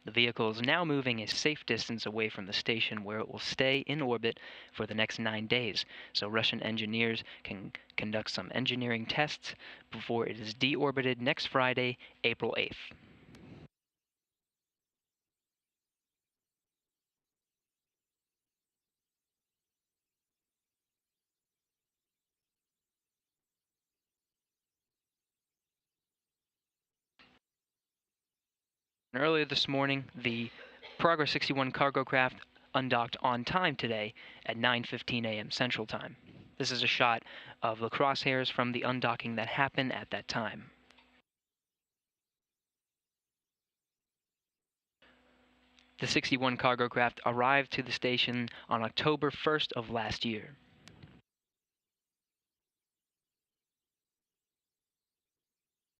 The vehicle is now moving a safe distance away from the station, where it will stay in orbit for the next 9 days, so Russian engineers can conduct some engineering tests before it is deorbited next Friday, April 8th. Earlier this morning, the Progress 61 cargo craft undocked on time today at 9:15 a.m. Central Time. This is a shot of the crosshairs from the undocking that happened at that time. The 61 cargo craft arrived to the station on October 1st of last year.